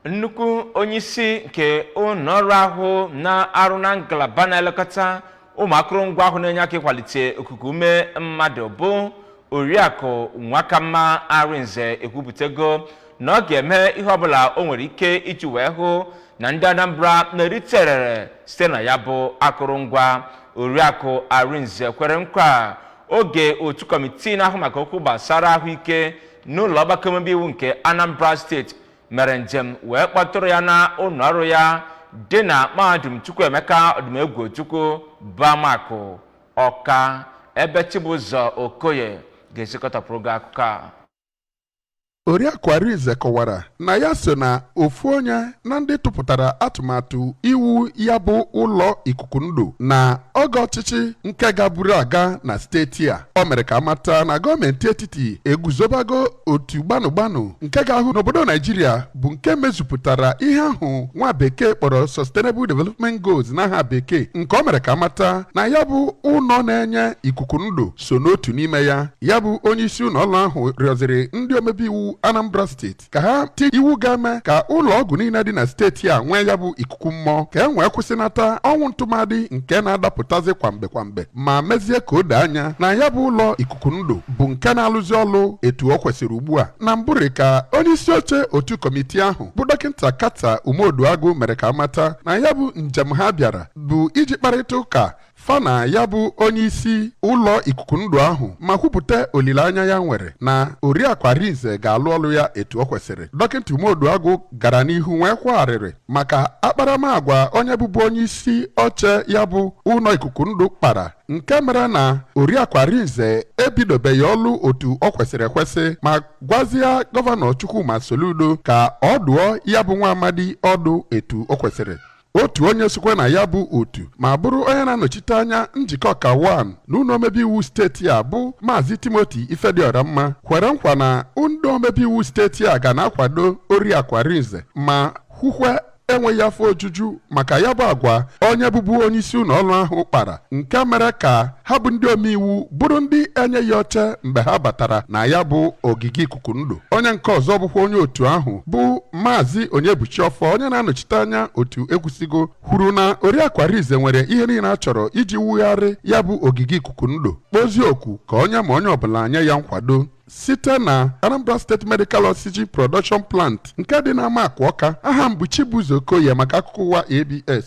nnukwu onyeisi nke ụlọọrụ ahụ na-arụ na ngalaba na-elekọta ụmụ akụrụngwa ahụ na-enye aka ịkwalite okuku ume mmadụ bụ Oriakụ Nwakamma Arinze ekwupụtago na ọ ga-eme ihe ọbụla o nwere ike iji wee hụ na ndị Anambra na-eriterere site na ya bụ akụrụngwa. Oriakụ Arinze kwere nkwa oge otu kọmitii na-ahụ maka okwu gbasara ahụike n'ụlọ ọgbakọ omebe iwu nke Anambra steeti mere njem wee kpọtụrụ ya na ụlọọrụ ya dị na mahadum Chukwuemeka Odumegwu Chukwu Bamakụ Ọka, ebe Chibụzọ Okoye ga-esikọtapụrụ gị akụkọ a. Oriakụ Arinze kọwara na ya so na ofu onye na ndị tụpụtara atụmatụ iwu ya bụ ụlọ ikuku ndụ na oge ọchịchị nke gaburu aga na steeti a. O mere ka amata na gọọmenti etiti eguzobago otu gbanụ nke ga-ahụ n'obodo Naijiria bụ nke mezupụtara ihe ahụ nwa bekee kpọrọ Sustainable Development Goals n'aha bekee, nke o mere ka amata na ya bụ ụlọ na-enye ikuku ndụ so n'otu n'ime ya. Ya bụ onye isi ụlọ ahụ rịọziri ndị omebe iwu Anambra steeti ka ha ti iwu ga-eme ka ụlọ ọgwụ niile dị na steeti a nwee ya bụ ikuku mmụọ ka e nwee kwụsịnata ọnwụ ntụmadị nke na-adapụtazi kwamgbe ma mezie ka o doo anya na ya bụ ụlọ ikuku ndụ bụ nke na-alụzi ọlụ etu o kwesịrị ugbu a. Na mbụrị ka onye isi oche otu kọmitii ahụ bụ dọkịta Kata Umoduagụ mere ka amata na ya bụ njem ha bịara bụ iji kparịta ụka fana ya bụ onye isi ụlọ ikuku ndụ ahụ ma kwupụta olileanya ya nwere na Oriakụ Arinze ga-alụ ọlụ ya etu o kwesịrị. Dọkịta Umoduagụ gara n'ihu wee kwagharịrị maka akparamagwa onye bụbu onye isi oche ya bụ ụlọ ikuku ndụ kpara, nke mere na Oriakụ Arinze ebidobeghị ọlụ otu o kwesịrị ekwesị, ma gwazie gọvanọ Chukwuma Soludo ka ọ dụọ ya bụ nwa amadi ọdụ etu o kwesịrị. Otu onye sokwa na ya bụ otu ma bụrụ onye na-anọchite anya njikọ ka 1 n'ụlọ omebe iwu steeti a bụ Maazị Timothy Ifedioramma kwere nkwa na ndị omebe iwu steeti a ga na-akwado Oriakụ Arinze ma hụkwa enweghị afọ ojuju maka ya bụ agwa onye bụbu onye isi ụlọ ọrụ ahụ kpara, nke mere ka ha bụ ndị omeiwu bụrụ ndị enyeghị oche mgbe ha batara na ya bụ ogige ikuku ndụ. Onye nke ọzọ bụkwa onye otu ahụ bụ Maazị Onyebuchiọfọ, onye na-anọchite anya otu Ekwusigo, kwuru na Oriakụ Arinze nwere ihe niile a chọrọ iji wugharị ya bụ ogige ikuku ndụ, kpozie okwu ka onye ọbụla nye ya nkwado site na Anambra State Medical Oxygen Production Plant nke dị n'Amakụ Ọka. Aha m bụ Chibụzọ Okoye maka akụkọ ụwa ABS.